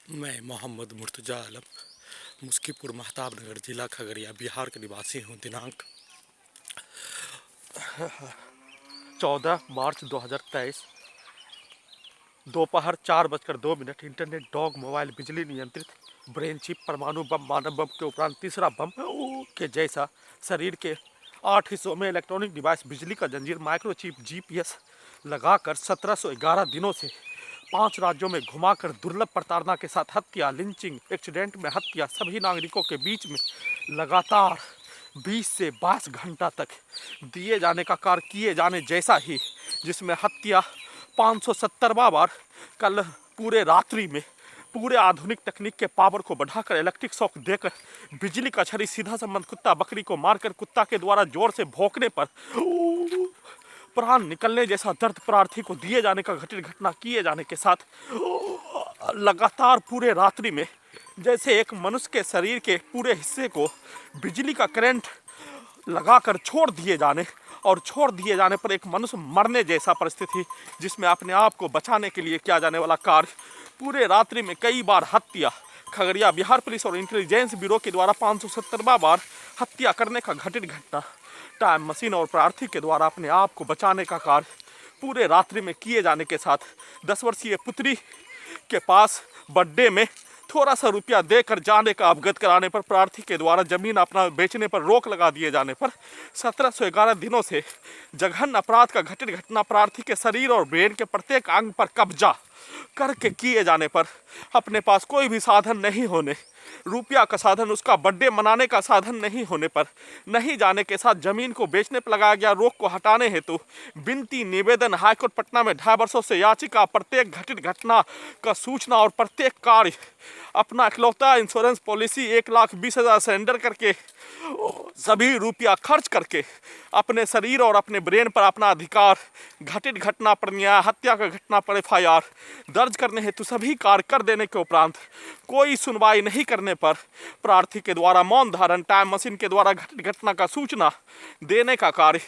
मैं मोहम्मद मुर्तजा आलम मुस्कीपुर महताबनगर जिला खगड़िया बिहार का निवासी हूँ। दिनांक 14 मार्च 2023 दोपहर 4:02 इंटरनेट, डॉग, मोबाइल, बिजली नियंत्रित ब्रेन चिप, परमाणु बम, मानव बम के उपरांत तीसरा बम के जैसा शरीर के 8 हिस्सों में इलेक्ट्रॉनिक डिवाइस, बिजली का जंजीर, माइक्रोचिप, जीपीएस लगाकर 1711 दिनों से 5 राज्यों में घुमाकर दुर्लभ प्रताड़ना के साथ हत्या, लिंचिंग, एक्सीडेंट में हत्या, सभी नागरिकों के बीच में लगातार 20 से 22 घंटा तक दिए जाने का कार्य किए जाने जैसा ही, जिसमें हत्या 570वां बार कल पूरे रात्रि में पूरे आधुनिक तकनीक के पावर को बढ़ाकर इलेक्ट्रिक शॉक देकर बिजली का छड़ी सीधा संबंध कुत्ता बकरी को मारकर कुत्ता के द्वारा जोर से भौंकने पर प्राण निकलने जैसा दर्द प्रार्थी को दिए जाने का घटित घटना किए जाने के साथ लगातार पूरे रात्रि में जैसे एक मनुष्य के शरीर के पूरे हिस्से को बिजली का करंट लगाकर छोड़ दिए जाने पर एक मनुष्य मरने जैसा परिस्थिति, जिसमें अपने आप को बचाने के लिए किया जाने वाला कार्य पूरे रात्रि में कई बार हत्या, खगड़िया बिहार पुलिस और इंटेलिजेंस ब्यूरो के द्वारा 570वां बार हत्या करने का घटित घटना, टाइम मशीन और प्रार्थी के द्वारा अपने आप को बचाने का कार्य पूरे रात्रि में किए जाने के साथ 10 वर्षीय पुत्री के पास बर्थडे में थोड़ा सा रुपया देकर जाने का अवगत कराने पर प्रार्थी के द्वारा जमीन अपना बेचने पर रोक लगा दिए जाने पर 1711 दिनों से जघन्य अपराध का घटित घटना प्रार्थी के शरीर और ब्रेन के प्रत्येक अंग पर कब्जा करके किए जाने पर अपने पास कोई भी साधन नहीं होने, रुपया का साधन, उसका बर्थडे मनाने का साधन नहीं होने पर नहीं जाने के साथ जमीन को बेचने पर लगाया गया रोक को हटाने हेतु विनती निवेदन हाईकोर्ट पटना में 2.5 वर्षों से याचिका, प्रत्येक घटित घटना का सूचना और प्रत्येक कार्य अपना इकलौता इंश्योरेंस पॉलिसी 1,20,000 सरेंडर करके सभी रुपया खर्च करके अपने शरीर और अपने ब्रेन पर अपना अधिकार, घटित घटना पर न्याय, हत्या का घटना पर FIR दर्ज करने हेतु सभी कार्य कर देने के उपरांत कोई सुनवाई नहीं करने पर प्रार्थी के द्वारा मौन धारण, टाइम मशीन के द्वारा घटित घटना का सूचना देने का कार्य,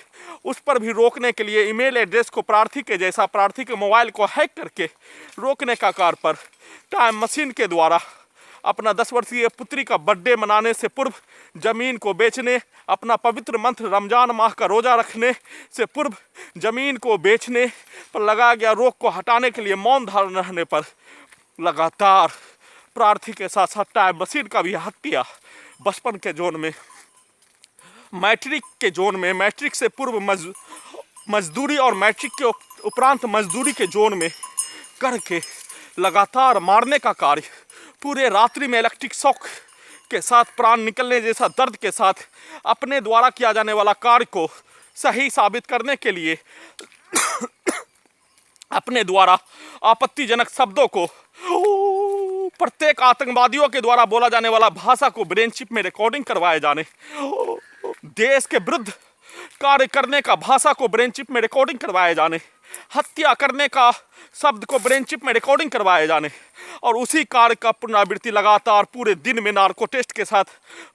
उस पर भी रोकने के लिए ईमेल एड्रेस को प्रार्थी के जैसा प्रार्थी के मोबाइल को हैक करके रोकने का कार्य पर टाइम मशीन के द्वारा अपना 10 वर्षीय पुत्री का बर्थडे मनाने से पूर्व जमीन को बेचने, अपना पवित्र मंत्र रमजान माह का रोजा रखने से पूर्व जमीन को बेचने पर लगाया गया रोक को हटाने के लिए मौन धारण रहने पर लगातार प्रार्थी के साथ साथ टाइम मशीन का भी हत्या, बचपन के जोन में, मैट्रिक के जोन में, मैट्रिक से पूर्व मजदूरी और मैट्रिक के उपरांत मजदूरी के जोन में करके लगातार मारने का कार्य पूरे रात्रि में इलेक्ट्रिक शॉक के साथ प्राण निकलने जैसा दर्द के साथ अपने द्वारा किया जाने वाला कार्य को सही साबित करने के लिए अपने द्वारा आपत्तिजनक शब्दों को, प्रत्येक आतंकवादियों के द्वारा बोला जाने वाला भाषा को ब्रेन चिप में रिकॉर्डिंग करवाए जाने, देश के विरुद्ध कार्य करने का भाषा को ब्रेन चिप में रिकॉर्डिंग करवाए जाने, हत्या करने का शब्द को ब्रेन चिप में रिकॉर्डिंग करवाए जाने और उसी कार्य का पुनरावृत्ति लगातार पूरे दिन में नार्को टेस्ट के साथ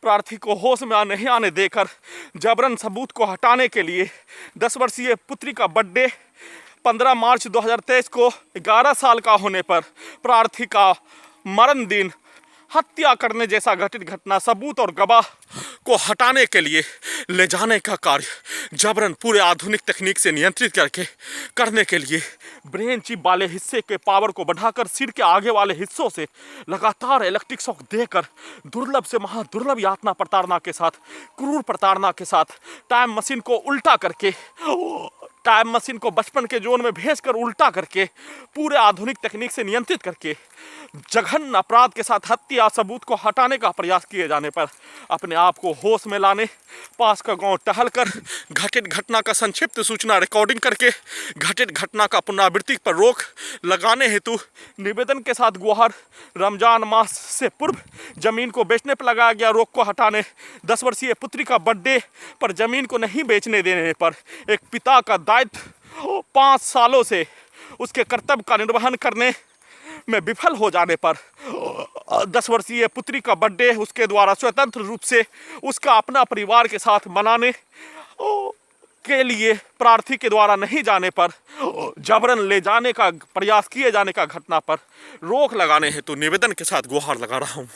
प्रार्थी को होश में नहीं आने देकर जबरन सबूत को हटाने के लिए 10 वर्षीय पुत्री का बर्थडे 15 मार्च 2023 को 11 साल का होने पर प्रार्थी का मरण दिन हत्या करने जैसा घटित घटना, सबूत और गवाह को हटाने के लिए ले जाने का कार्य जबरन पूरे आधुनिक तकनीक से नियंत्रित करके करने के लिए ब्रेन चिप वाले हिस्से के पावर को बढ़ाकर सिर के आगे वाले हिस्सों से लगातार इलेक्ट्रिक शॉक देकर दुर्लभ से महादुर्लभ यातना प्रताड़ना के साथ, क्रूर प्रताड़ना के साथ टाइम मशीन को उल्टा करके, टाइम मशीन को बचपन के जोन में भेजकर उल्टा करके पूरे आधुनिक तकनीक से नियंत्रित करके जघन्य अपराध के साथ हत्या, सबूत को हटाने का प्रयास किए जाने पर अपने आप को होश में लाने पास का गांव टहलकर घटित घटना का संक्षिप्त सूचना रिकॉर्डिंग करके घटित घटना का पुनरावृत्ति पर रोक लगाने हेतु निवेदन के साथ गुहार, रमजान मास से पूर्व जमीन को बेचने पर लगाया गया रोक को हटाने, 10 वर्षीय पुत्री का बर्थडे पर जमीन को नहीं बेचने देने पर एक पिता का दायित्व 5 सालों से उसके कर्तव्य का निर्वहन करने में विफल हो जाने पर 10 वर्षीय पुत्री का बर्थडे उसके द्वारा स्वतंत्र रूप से उसका अपना परिवार के साथ मनाने के लिए प्रार्थी के द्वारा नहीं जाने पर जबरन ले जाने का प्रयास किए जाने का घटना पर रोक लगाने हेतु निवेदन के साथ गुहार लगा रहा हूं।